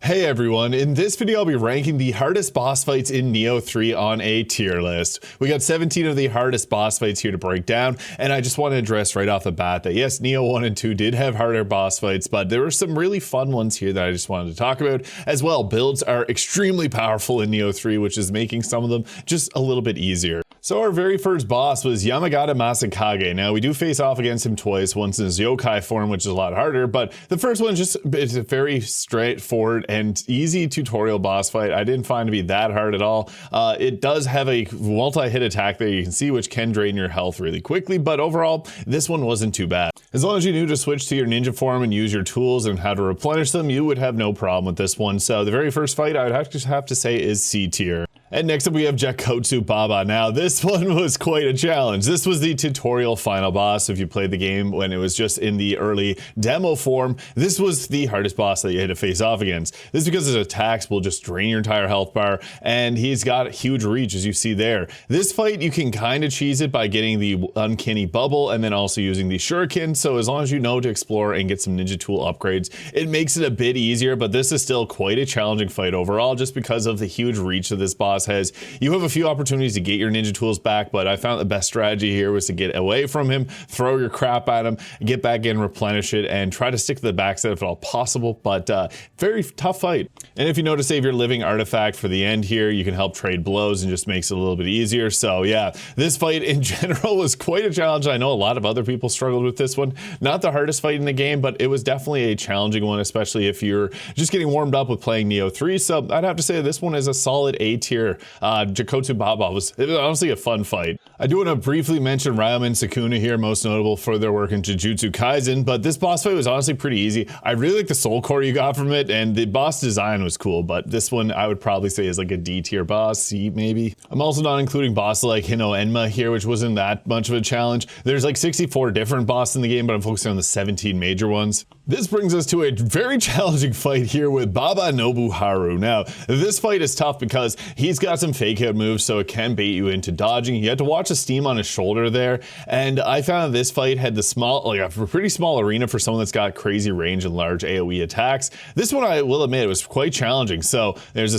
Hey everyone, in this video I'll be ranking the hardest boss fights in Nioh 3 on a tier list. We got 17 of the hardest boss fights here to break down, and I just want to address right off the bat that yes, Nioh 1 and 2 did have harder boss fights, but there were some really fun ones here that I just wanted to talk about. As well, builds are extremely powerful in Nioh 3, which is making some of them just a little bit easier. So our very first boss was Yamagata Masakage. Now we do face off against him twice, once in his yokai form, which is a lot harder, but the first one it's a very straightforward and easy tutorial boss fight. I didn't find to be that hard at all. It does have a multi-hit attack there you can see, which can drain your health really quickly, but overall, this one wasn't too bad. As long as you knew to switch to your ninja form and use your tools and how to replenish them, you would have no problem with this one. So the very first fight I would have to say is C tier. And next up we have Jakotsu-baba. Now this one was quite a challenge. This was the tutorial final boss. If you played the game when it was just in the early demo form, this was the hardest boss that you had to face off against. This is because his attacks will just drain your entire health bar, and he's got huge reach as you see there. This fight you can kind of cheese it by getting the uncanny bubble and then also using the shuriken. So as long as you know to explore and get some ninja tool upgrades, it makes it a bit easier, but this is still quite a challenging fight overall just because of the huge reach that this boss has. You have a few opportunities to get your ninja tools back, but I found the best strategy here was to get away from him, throw your crap at him, get back in, replenish it, and try to stick to the backside if at all possible, but very tough fight. And if you know to save your living artifact for the end here, you can help trade blows and just makes it a little bit easier. So yeah, this fight in general was quite a challenge. I know a lot of other people struggled with this one. Not the hardest fight in the game, but it was definitely a challenging one, especially if you're just getting warmed up with playing Nioh 3. So I'd have to say this one is a solid A tier. Jakotsu-baba was honestly a fun fight. I do want to briefly mention Ryomen Sukuna here, most notable for their work in Jujutsu Kaisen, but this boss fight was honestly pretty easy. I really like the soul core you got from it, and the boss design was cool, but this one I would probably say is like a D tier boss, C maybe. I'm also not including bosses like Enenra here, which wasn't that much of a challenge. There's like 64 different bosses in the game, but I'm focusing on the 17 major ones. This brings us to a very challenging fight here with Baba Nobuharu. Now, this fight is tough because he's got some fake out moves, so it can bait you into dodging. You have to watch the steam on his shoulder there, and I found this fight had a pretty small arena for someone that's got crazy range and large AoE attacks. This one, I will admit, it was quite challenging. So there's a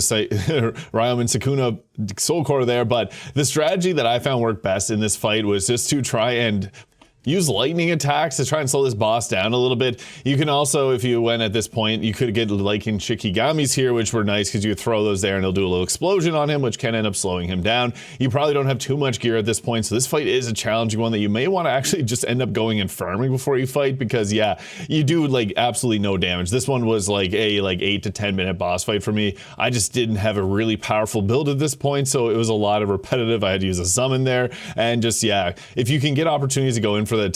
Ryomen Sukuna soul core there, but the strategy that I found worked best in this fight was just to try and use lightning attacks to try and slow this boss down a little bit. You can also, if you went at this point, you could get like in Shikigamis here, which were nice because you could throw those there and it'll do a little explosion on him, which can end up slowing him down. You probably don't have too much gear at this point, so this fight is a challenging one that you may want to actually just end up going and farming before you fight, because yeah, you do like absolutely no damage. This one was like a 8 to 10 minute boss fight for me. I just didn't have a really powerful build at this point, so it was a lot of repetitive. I had to use a summon there, and just yeah, if you can get opportunities to go in for the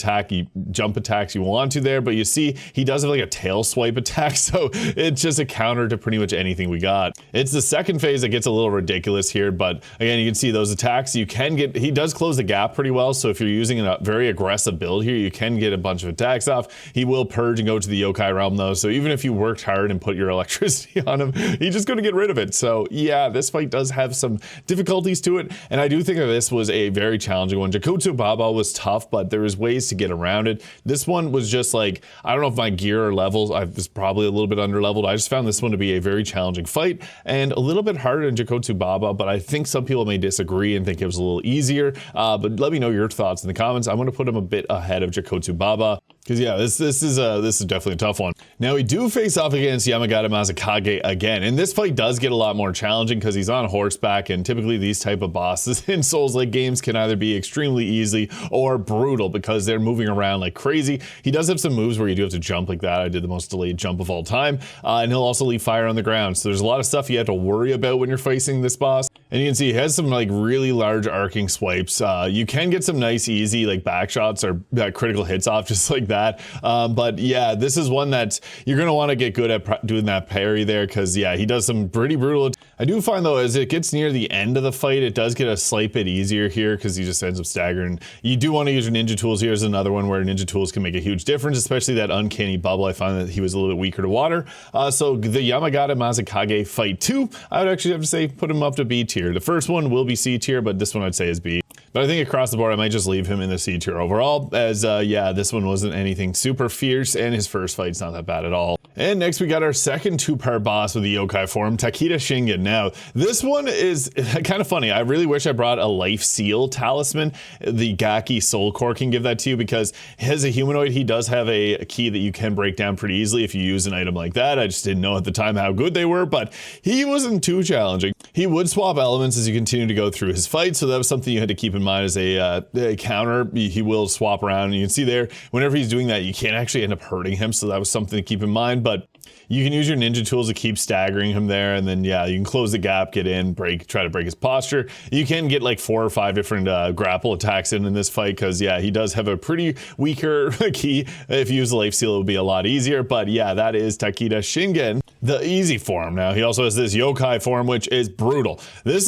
jump attacks you want to there, but you see he does have like a tail swipe attack, so it's just a counter to pretty much anything we got. It's the second phase that gets a little ridiculous here, but again, you can see those attacks you can get. He does close the gap pretty well, so if you're using a very aggressive build here, you can get a bunch of attacks off. He will purge and go to the yokai realm though, so even if you worked hard and put your electricity on him, he's just going to get rid of it. So yeah, this fight does have some difficulties to it, and I do think that this was a very challenging one. Jakotsu-baba was tough, but there was ways to get around it. This one was just like, I don't know if my gear or levels, I was probably a little bit under leveled. I just found this one to be a very challenging fight and a little bit harder than Jakotsu-baba, but I think some people may disagree and think it was a little easier. But let me know your thoughts in the comments. I'm going to put him a bit ahead of Jakotsu-baba, because yeah, this is definitely a tough one. Now we do face off against Yamagata Masakage again, and this fight does get a lot more challenging because he's on horseback, and typically these type of bosses in Souls-like games can either be extremely easy or brutal because they're moving around like crazy. He does have some moves where you do have to jump like that. I did the most delayed jump of all time, and he'll also leave fire on the ground. So there's a lot of stuff you have to worry about when you're facing this boss. And you can see he has some like really large arcing swipes. You can get some nice easy like back shots or critical hits off just like that. But yeah, this is one that you're going to want to get good at doing that parry there, because yeah, he does some pretty brutal. I do find though, as it gets near the end of the fight, it does get a slight bit easier here because he just ends up staggering. You do want to use your ninja tools. Here's another one where ninja tools can make a huge difference, especially that uncanny bubble. I find that he was a little bit weaker to water. So the Yamagata Masakage fight 2, I would actually have to say put him up to B tier. The first one will be C tier, but this one I'd say is B. But I think across the board, I might just leave him in the C tier overall, as yeah, this one wasn't anything super fierce, and his first fight's not that bad at all. And next we got our second two-part boss with the yokai form, Takeda Shingen. Now, this one is kind of funny. I really wish I brought a life seal talisman. The Gaki Soul Core can give that to you, because as a humanoid, he does have a key that you can break down pretty easily if you use an item like that. I just didn't know at the time how good they were, but he wasn't too challenging. He would swap elements as you continue to go through his fight, so that was something you had to keep in mind as a counter. He will swap around, and you can see there, whenever he's doing that, you can't actually end up hurting him, so that was something to keep in mind. But you can use your ninja tools to keep staggering him there, and then yeah, you can close the gap, get in, try to break his posture. You can get like 4 or 5 different grapple attacks in this fight, because yeah, he does have a pretty weaker key. If you use the life seal, it would be a lot easier. But yeah, that is Takeda Shingen, the easy form. Now he also has this yokai form, which is brutal. This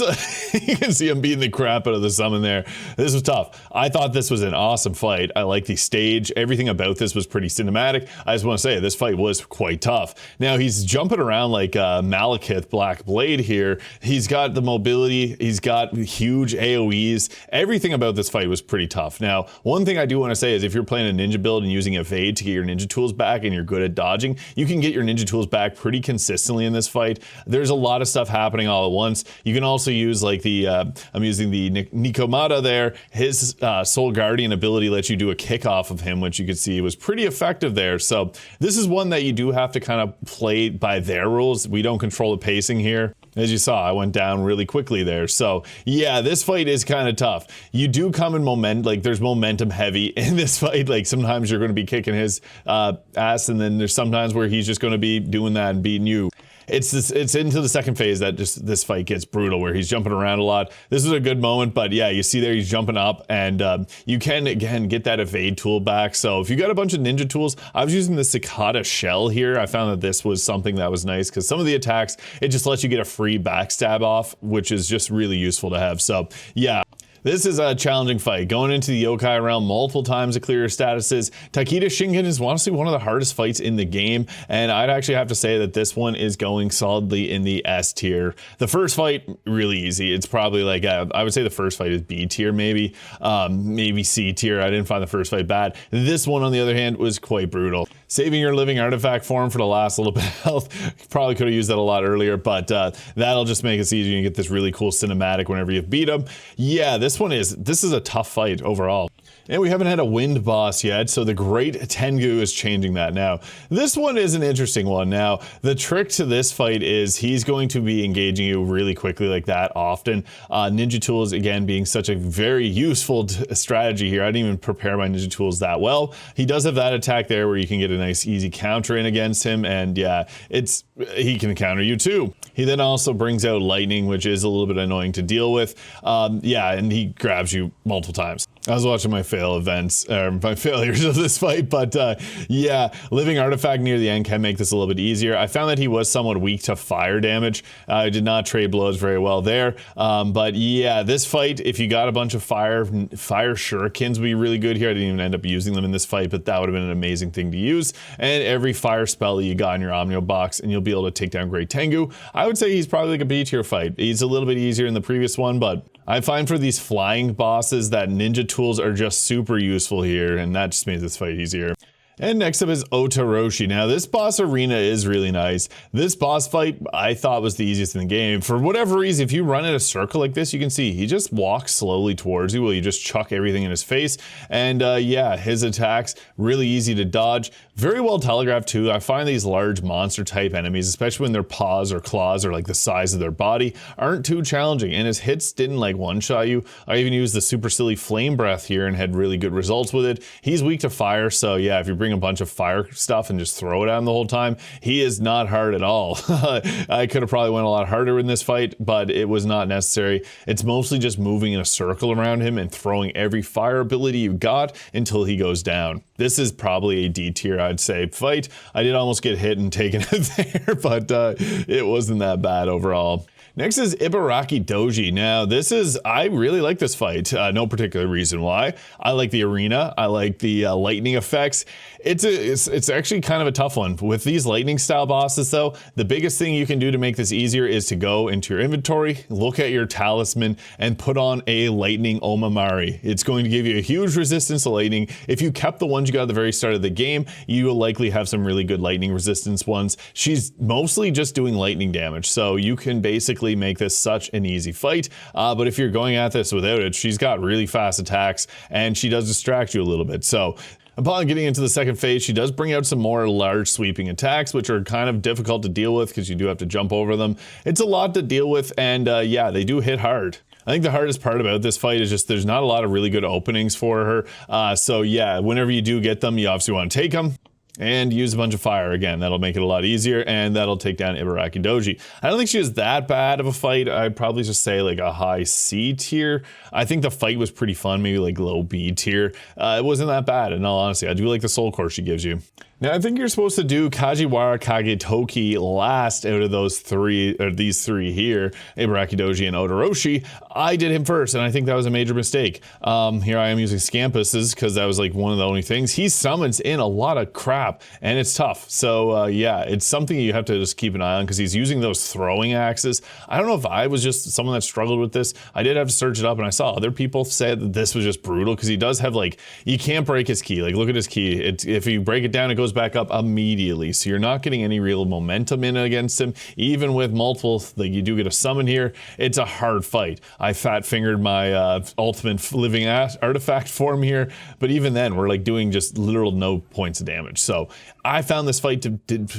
you can see him beating the crap out of the summon there. This was tough. I thought this was an awesome fight. I like the stage. Everything about this was pretty cinematic. I just want to say this fight was quite tough. Now he's jumping around like Malekith Black Blade here. He's got the mobility. He's got huge AoEs. Everything about this fight was pretty tough. Now, one thing I do want to say is if you're playing a ninja build and using evade to get your ninja tools back and you're good at dodging, you can get your ninja tools back pretty consistently in this fight. There's a lot of stuff happening all at once. You can also use like the, I'm using the Nikomata there. His Soul Guardian ability lets you do a kick off of him, which you can see was pretty effective there. So this is one that you do have to kind of play by their rules. We don't control the pacing here. As you saw, I went down really quickly there. So yeah, this fight is kind of tough. You do come in momentum, like there's momentum heavy in this fight. Like sometimes you're going to be kicking his ass, and then there's sometimes where he's just going to be doing that and beating you. It's into the second phase that just this fight gets brutal, where he's jumping around a lot. This is a good moment, but yeah, you see there he's jumping up, and you can again get that evade tool back. So if you got a bunch of ninja tools, I was using the Cicada Shell here. I found that this was something that was nice, because some of the attacks, it just lets you get a free backstab off, which is just really useful to have. So yeah. This is a challenging fight. Going into the yokai realm multiple times to clear your statuses. Takeda Shingen is honestly one of the hardest fights in the game, and I'd actually have to say that this one is going solidly in the S tier. The first fight, really easy. It's probably like, I would say the first fight is B tier maybe, maybe C tier. I didn't find the first fight bad. This one, on the other hand, was quite brutal. Saving your living artifact form for the last little bit of health. Probably could have used that a lot earlier, but that'll just make it easier. You get this really cool cinematic whenever you beat him. Yeah, this is a tough fight overall. And we haven't had a wind boss yet, so the great Tengu is changing that now. This one is an interesting one. Now, the trick to this fight is he's going to be engaging you really quickly like that often. Ninja tools, again, being such a very useful strategy here. I didn't even prepare my ninja tools that well. He does have that attack there where you can get a nice easy counter in against him, and yeah, he can counter you too. He then also brings out lightning, which is a little bit annoying to deal with. Yeah, and he grabs you multiple times. I was watching my my failures of this fight, but yeah, living artifact near the end can make this a little bit easier. I found that he was somewhat weak to fire damage. I did not trade blows very well there, but yeah, this fight, if you got a bunch of fire shurikens, would be really good here. I didn't even end up using them in this fight, but that would have been an amazing thing to use. And every fire spell that you got in your Omnio box, and you'll be able to take down Great Tengu. I would say he's probably like a B tier fight. He's a little bit easier in the previous one, but I find for these flying bosses that ninja tools are just super useful here, and that just makes this fight easier. And next up is Otoroshi. Now, this boss arena is really nice. This boss fight, I thought, was the easiest in the game. For whatever reason, if you run in a circle like this, you can see he just walks slowly towards you while you just chuck everything in his face. And yeah, his attacks, really easy to dodge. Very well telegraphed too. I find these large monster type enemies, especially when their paws or claws are like the size of their body, aren't too challenging. And his hits didn't like one-shot you. I even used the super silly flame breath here and had really good results with it. He's weak to fire, so yeah, if you bring a bunch of fire stuff and just throw it at him the whole time, he is not hard at all. I could have probably went a lot harder in this fight, but it was not necessary. It's mostly just moving in a circle around him and throwing every fire ability you got until he goes down. This is probably a D tier, I'd say, fight. I did almost get hit and taken out there, but it wasn't that bad overall. Next is Ibaraki Doji. Now, I really like this fight. No particular reason why. I like the arena. I like the lightning effects. It's actually kind of a tough one. With these lightning style bosses though, the biggest thing you can do to make this easier is to go into your inventory, look at your talisman, and put on a lightning Omamari. It's going to give you a huge resistance to lightning. If you kept the ones you got at the very start of the game, you will likely have some really good lightning resistance ones. She's mostly just doing lightning damage, so you can basically make this such an easy fight. But if you're going at this without it, she's got really fast attacks and she does distract you a little bit. So upon getting into the second phase, she does bring out some more large sweeping attacks, which are kind of difficult to deal with because you do have to jump over them. It's a lot to deal with, and yeah, they do hit hard. I think the hardest part about this fight is just there's not a lot of really good openings for her. So yeah, whenever you do get them, you obviously want to take them and use a bunch of fire. Again, that'll make it a lot easier, and that'll take down Ibaraki Doji. I don't think she was that bad of a fight. I'd probably just say like a high C tier. I think the fight was pretty fun, maybe like low B tier. It wasn't that bad, in all honesty. I do like the soul core she gives you. Now, I think you're supposed to do Kajiwara Kagetoki last out of these three here, Ibaraki Doji and Otoroshi. I did him first, and I think that was a major mistake. Here I am using Scampuses because that was like one of the only things. He summons in a lot of crap, and it's tough. So yeah, it's something you have to just keep an eye on because he's using those throwing axes. I don't know if I was just someone that struggled with this. I did have to search it up, and I saw other people say that this was just brutal because he does have like, you can't break his key. Like, look at his key. If you break it down, it goes back up immediately, so you're not getting any real momentum in against him. Even with multiple, like you do get a summon here, it's a hard fight. I fat fingered my ultimate living artifact form here, but even then we're like doing just literal no points of damage. So I found this fight to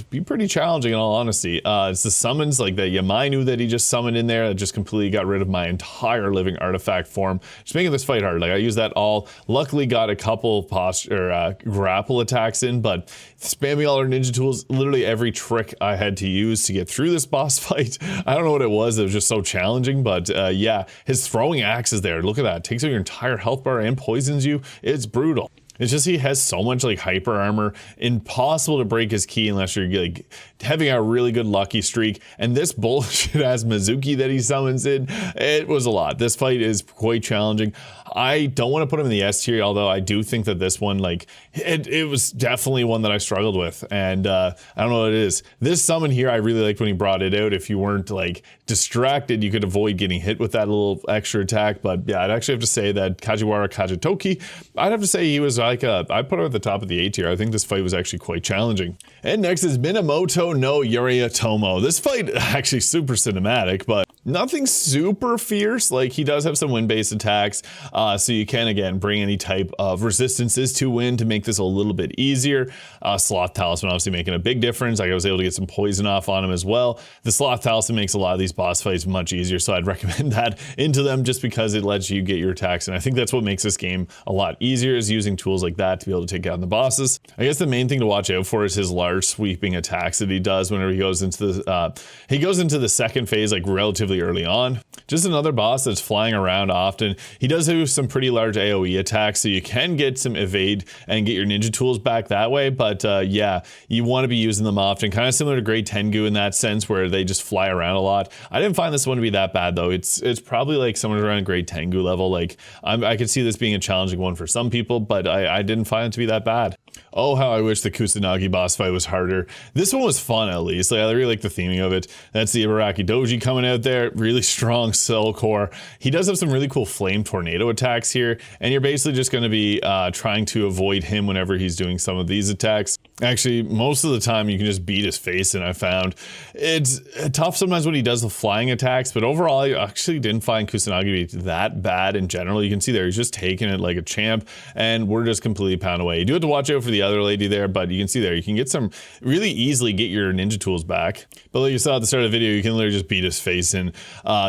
be pretty challenging in all honesty. It's the summons like the Yamainu that he just summoned in there that just completely got rid of my entire living artifact form, just making this fight hard. Like I used that all, luckily got a couple grapple attacks in, but spamming all our ninja tools, literally every trick I had to use to get through this boss fight. I don't know what it was just so challenging, but yeah, his throwing axes there, look at that, takes out your entire health bar and poisons you. It's brutal. It's just he has so much like hyper armor, impossible to break his key unless you're like having a really good lucky streak. And this bullshit ass Mizuki that he summons in, it was a lot. This fight is quite challenging. I don't want to put him in the S tier, although I do think that this one, like, it was definitely one that I struggled with. And I don't know what it is. This summon here, I really liked when he brought it out. If you weren't like distracted, you could avoid getting hit with that little extra attack. But yeah, I'd actually have to say that Kajiwara Kagetoki, I'd have to say he was like I put him at the top of the A tier. I think this fight was actually quite challenging. And next is Minamoto No Yoritomo. This fight actually super cinematic, but nothing super fierce. Like he does have some wind-based attacks, so you can again bring any type of resistances to wind to make this a little bit easier. Sloth Talisman obviously making a big difference. Like I was able to get some poison off on him as well. The Sloth Talisman makes a lot of these boss fights much easier, so I'd recommend that into them just because it lets you get your attacks, and I think that's what makes this game a lot easier, is using tools like that to be able to take down the bosses. I guess the main thing to watch out for is his large sweeping attacks that he does whenever he goes into the second phase, like relatively early on. Just another boss that's flying around often. He does have some pretty large AoE attacks, so you can get some evade and get your ninja tools back that way, but yeah, you want to be using them often, kind of similar to Great Tengu in that sense, where they just fly around a lot. I didn't find this one to be that bad though. It's probably like somewhere around Great Tengu level. Like I could see this being a challenging one for some people, but I didn't find it to be that bad. Oh, how I wish the Kusanagi boss fight was harder. This one was fun, at least. Like, I really like the theming of it. That's the Ibaraki Doji coming out there. Really strong cell core. He does have some really cool flame tornado attacks here, and you're basically just going to be trying to avoid him whenever he's doing some of these attacks. Actually, most of the time you can just beat his face in, I found. It's tough sometimes when he does the flying attacks, but overall I actually didn't find Kusanagi to be that bad in general. You can see there, he's just taking it like a champ, and we're just completely pound away. You do have to watch out for the other lady there, but you can see there, you can get some, really easily get your ninja tools back. But like you saw at the start of the video, you can literally just beat his face in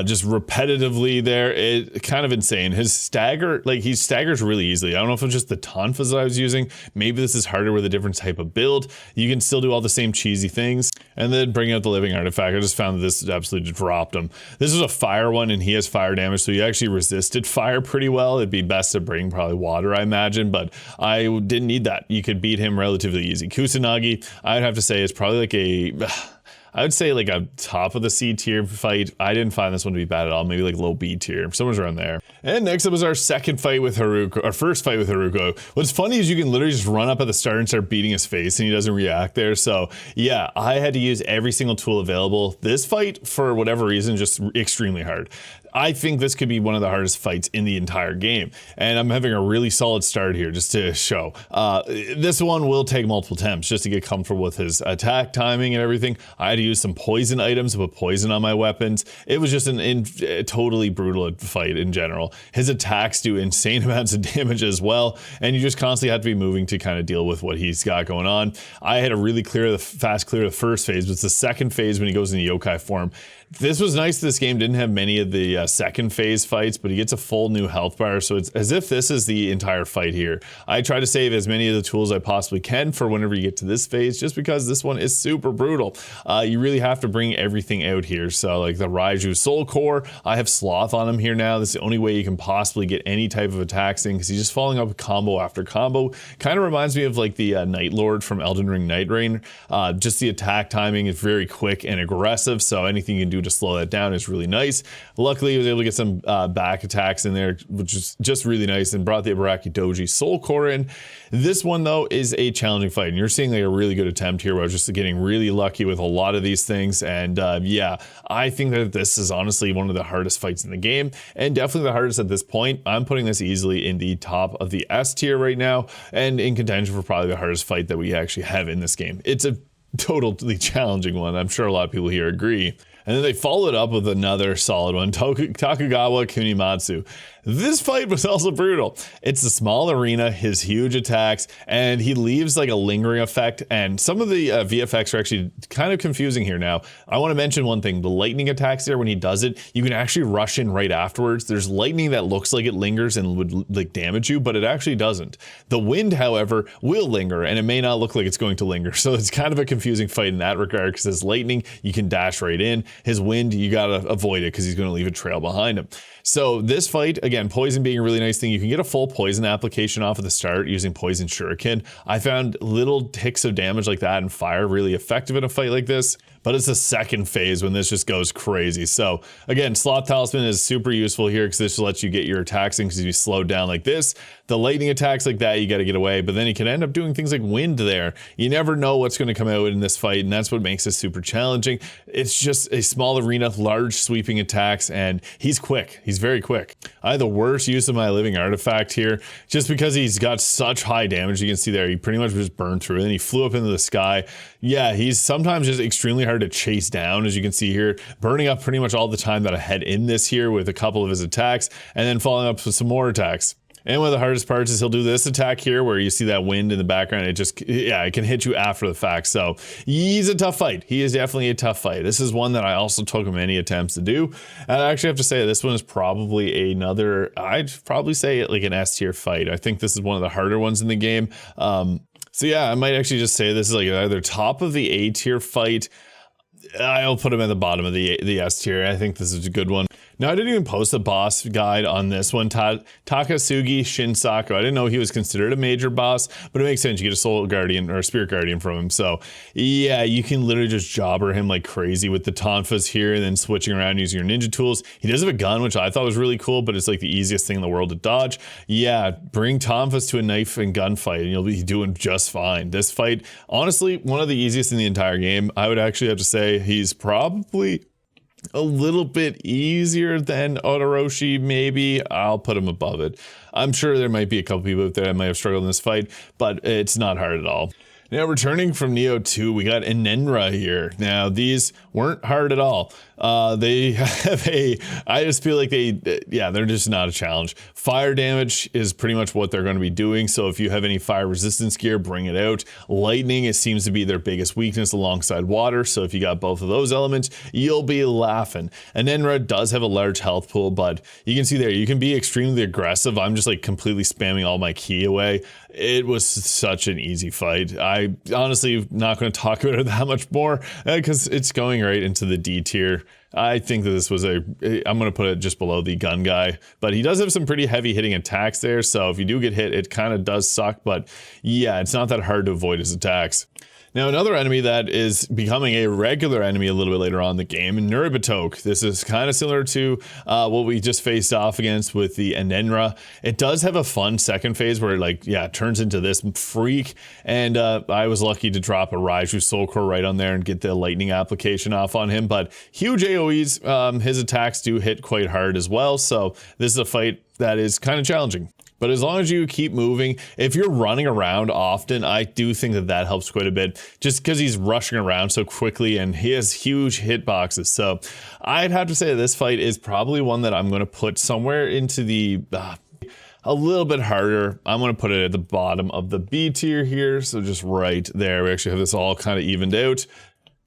just repetitively there. It kind of insane. His stagger, like he staggers really easily. I don't know if it's just the tonfas that I was using. Maybe this is harder with a different type of build. You can still do all the same cheesy things. And then bring out the living artifact. I just found that this absolutely dropped him. This was a fire one, and he has fire damage, so he actually resisted fire pretty well. It'd be best to bring probably water, I imagine, but I didn't need that. You could beat him relatively easy. Kusanagi, I'd have to say, is probably like a I would say like a top of the C tier fight. I didn't find this one to be bad at all. Maybe like low B tier, somewhere around there. And next up was our second fight with Hiruko, our first fight with Hiruko. What's funny is you can literally just run up at the start and start beating his face and he doesn't react there. So yeah, I had to use every single tool available. This fight, for whatever reason, just extremely hard. I think this could be one of the hardest fights in the entire game. And I'm having a really solid start here just to show. This one will take multiple attempts just to get comfortable with his attack timing and everything. I had to use some poison items to put poison on my weapons. It was just a totally brutal fight in general. His attacks do insane amounts of damage as well. And you just constantly have to be moving to kind of deal with what he's got going on. I had to really fast clear the first phase, but it's the second phase when he goes into yokai form. This was nice. This game didn't have many of the second phase fights, but he gets a full new health bar. So it's as if this is the entire fight here. I try to save as many of the tools I possibly can for whenever you get to this phase, just because this one is super brutal. You really have to bring everything out here. So like the Raiju Soul Core, I have Sloth on him here now. This is the only way you can possibly get any type of attacks in, because he's just following up combo after combo. Kind of reminds me of like the Night Lord from Elden Ring Night Rain. Just the attack timing is very quick and aggressive. So anything you can do to slow that down is really nice. Luckily, he was able to get some back attacks in there, which is just really nice, and brought the Ibaraki Doji Soul Core in. This one, though, is a challenging fight, and you're seeing like a really good attempt here where I was just getting really lucky with a lot of these things. And yeah, I think that this is honestly one of the hardest fights in the game, and definitely the hardest at this point. I'm putting this easily in the top of the S tier right now, and in contention for probably the hardest fight that we actually have in this game. It's a totally challenging one. I'm sure a lot of people here agree. And then they followed up with another solid one, Tokugawa Kunimatsu. This fight was also brutal. It's a small arena, his huge attacks, and he leaves like a lingering effect. And some of the VFX are actually kind of confusing here now. I want to mention one thing. The lightning attacks there, when he does it, you can actually rush in right afterwards. There's lightning that looks like it lingers and would like damage you, but it actually doesn't. The wind, however, will linger, and it may not look like it's going to linger. So it's kind of a confusing fight in that regard, because his lightning, you can dash right in. His wind, you got to avoid it because he's going to leave a trail behind him. So this fight, again, poison being a really nice thing. You can get a full poison application off at the start using poison shuriken. I found little ticks of damage like that and fire really effective in a fight like this. But it's the second phase when this just goes crazy. So again, Sloth Talisman is super useful here because this lets you get your attacks in because you slowed down like this. The lightning attacks like that, you got to get away. But then you can end up doing things like wind there. You never know what's going to come out in this fight, and that's what makes it super challenging. It's just a small arena, large sweeping attacks, and he's quick. He's very quick. I had the worst use of my living artifact here just because he's got such high damage. You can see there, he pretty much just burned through, and then he flew up into the sky. Yeah, he's sometimes just extremely hard to chase down, as you can see here, burning up pretty much all the time that I had in this here with a couple of his attacks, and then following up with some more attacks. And one of the hardest parts is he'll do this attack here where you see that wind in the background. It just, yeah, it can hit you after the fact. So he's a tough fight. He is definitely a tough fight. This is one that I also took many attempts to do. And I actually have to say this one is probably another, I'd probably say it like an S tier fight. I think this is one of the harder ones in the game. So yeah, I might actually just say this is like either top of the A tier fight. I'll put him at the bottom of the S tier. I think this is a good one. Now, I didn't even post a boss guide on this one. Takasugi Shinsaku. I didn't know he was considered a major boss, but it makes sense. You get a soul guardian or a spirit guardian from him. So yeah, you can literally just jobber him like crazy with the tonfas here and then switching around using your ninja tools. He does have a gun, which I thought was really cool, but it's like the easiest thing in the world to dodge. Yeah, bring tonfas to a knife and gun fight and you'll be doing just fine. This fight, honestly, one of the easiest in the entire game. I would actually have to say he's probably a little bit easier than Otoroshi, maybe. I'll put him above it. I'm sure there might be a couple people out there that might have struggled in this fight, but it's not hard at all. Now, returning from Nioh 2, we got Enenra here. Now, these weren't hard at all. They have I just feel like they're just not a challenge. Fire damage is pretty much what they're going to be doing. So if you have any fire resistance gear, bring it out. Lightning, it seems to be their biggest weakness alongside water. So if you got both of those elements, you'll be laughing. Enenra does have a large health pool, but you can see there, you can be extremely aggressive. I'm just like completely spamming all my ki away. It was such an easy fight. I honestly not going to talk about it that much more because it's going right into the D tier. I think that this was I'm going to put it just below the gun guy, but he does have some pretty heavy hitting attacks there. So if you do get hit, it kind of does suck, but yeah, it's not that hard to avoid his attacks. Now, another enemy that is becoming a regular enemy a little bit later on in the game, Nuribotoke. This is kind of similar to what we just faced off against with the Enenra. It does have a fun second phase where it turns into this freak. And I was lucky to drop a Raiju Soul Core right on there and get the lightning application off on him. But huge AoEs, his attacks do hit quite hard as well. So this is a fight that is kind of challenging. But as long as you keep moving, if you're running around often, I do think that helps quite a bit, just because he's rushing around so quickly and he has huge hitboxes. So I'd have to say this fight is probably one that I'm going to put somewhere into the a little bit harder. I'm going to put it at the bottom of the B tier here. So just right there, we actually have this all kind of evened out.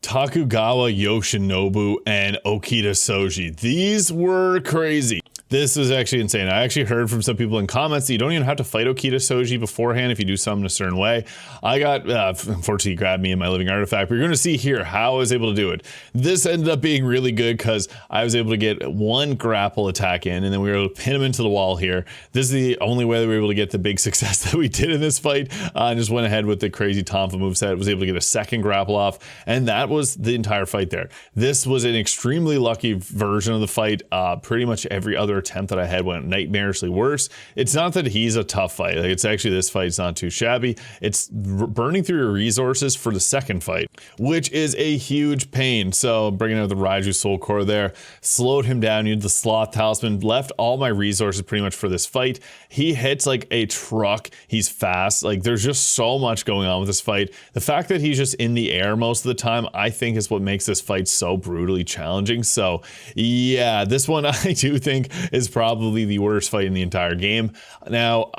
Tokugawa Yoshinobu and Okita Soji. These were crazy. This was actually insane. I actually heard from some people in comments that you don't even have to fight Okita Soji beforehand if you do something a certain way. I got, unfortunately, grabbed me in my living artifact. But you're going to see here how I was able to do it. This ended up being really good because I was able to get one grapple attack in, and then we were able to pin him into the wall here. This is the only way that we were able to get the big success that we did in this fight. And just went ahead with the crazy Tonfa moveset. Was able to get a second grapple off, and that was the entire fight there. This was an extremely lucky version of the fight. Pretty much every other attempt that I had went nightmarishly worse. It's not that he's a tough fight. It's actually, this fight's not too shabby. It's burning through your resources for the second fight, which is a huge pain. So bringing out the Raiju Soul Core there, slowed him down. You had the Sloth Talisman, left all my resources pretty much for this fight. He hits like a truck. He's fast. There's just so much going on with this fight. The fact that he's just in the air most of the time, I think is what makes this fight so brutally challenging. So yeah, this one I do think is probably the worst fight in the entire game. Now,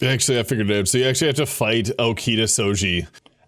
actually, I figured it out. So you actually have to fight Okita Soji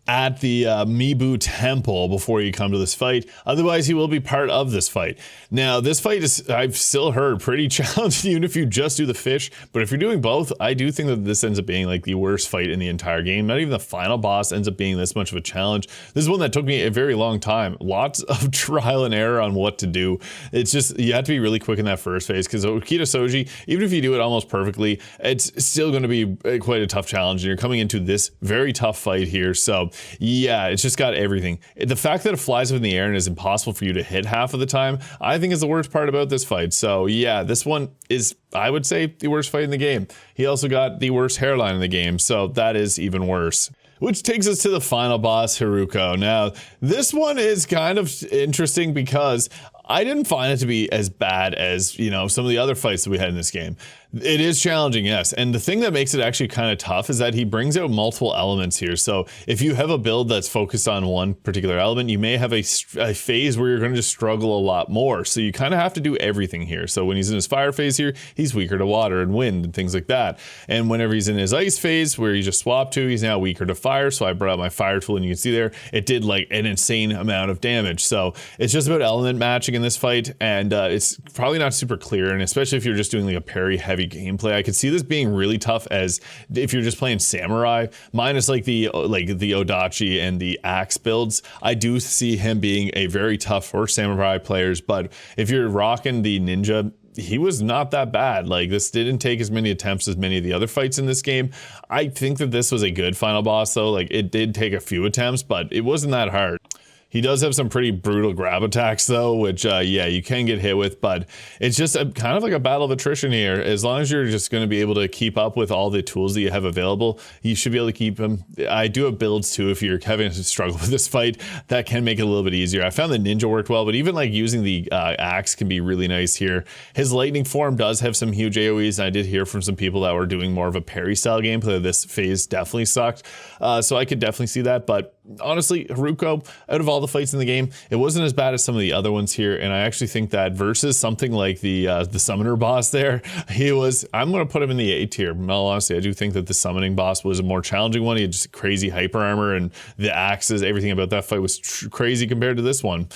at the Mibu Temple before you come to this fight. Otherwise, he will be part of this fight. Now, this fight is, I've still heard, pretty challenging, even if you just do the fish. But if you're doing both, I do think that this ends up being the worst fight in the entire game. Not even the final boss ends up being this much of a challenge. This is one that took me a very long time. Lots of trial and error on what to do. It's just, you have to be really quick in that first phase, because Okita Soji, even if you do it almost perfectly, it's still going to be quite a tough challenge. And you're coming into this very tough fight here. So yeah, it's just got everything. The fact that it flies up in the air and is impossible for you to hit half of the time, I think is the worst part about this fight. So yeah, this one is, I would say, the worst fight in the game. He also got the worst hairline in the game, so that is even worse. Which takes us to the final boss, Hiruko. Now, this one is kind of interesting because I didn't find it to be as bad as, some of the other fights that we had in this game. It is challenging, yes. And the thing that makes it actually kind of tough is that he brings out multiple elements here. So if you have a build that's focused on one particular element, you may have a phase where you're going to just struggle a lot more. So you kind of have to do everything here. So when he's in his fire phase here, he's weaker to water and wind and things like that. And whenever he's in his ice phase, where he just swapped to, he's now weaker to fire. So I brought out my fire tool, and you can see there, it did an insane amount of damage. So it's just about element matching in this fight. And it's probably not super clear. And especially if you're just doing a parry heavy gameplay, I could see this being really tough as if you're just playing samurai, minus the Odachi and the axe builds. I do see him being a very tough for samurai players, but if you're rocking the ninja, he was not that bad. This didn't take as many attempts as many of the other fights in this game. I think that this was a good final boss though. It did take a few attempts, but it wasn't that hard. He does have some pretty brutal grab attacks though, which yeah, you can get hit with, but it's just kind of like a battle of attrition here. As long as you're just going to be able to keep up with all the tools that you have available, you should be able to keep him. I do have builds too if you're having to struggle with this fight. That can make it a little bit easier. I found the ninja worked well, but even using the axe can be really nice here. His lightning form does have some huge AoEs, and I did hear from some people that were doing more of a parry style gameplay. This phase definitely sucked, so I could definitely see that, but honestly, Hiruko, out of all the fights in the game, it wasn't as bad as some of the other ones here, and I actually think that versus something like the summoner boss there, I'm going to put him in the A tier. In all honesty, I do think that the summoning boss was a more challenging one. He had just crazy hyper armor, and the axes, everything about that fight was crazy compared to this one.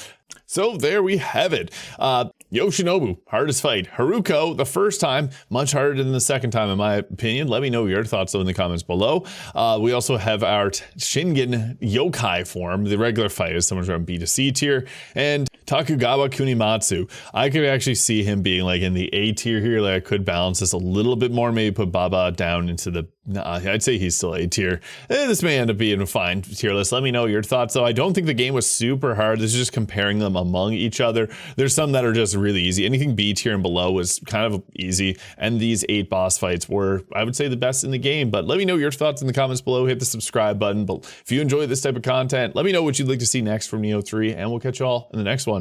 So there we have it. YOSHINOBU, hardest fight. Hiruko, the first time, much harder than the second time, in my opinion. Let me know your thoughts though in the comments below. We also have our Shingen yokai form. The regular fight is someone from B to C tier. And Tokugawa Kunimatsu. I could actually see him being like in the A tier here. Like I could balance this a little bit more. Maybe put Baba down into the... I'd say he's still A tier. This may end up being a fine tier list. Let me know your thoughts though. I don't think the game was super hard. This is just comparing them among each other. There's some that are just really easy. Anything B tier and below was kind of easy. And these 8 boss fights were, I would say, the best in the game. But let me know your thoughts in the comments below. Hit the subscribe button. But if you enjoy this type of content, let me know what you'd like to see next from Nioh 3. And we'll catch you all in the next one.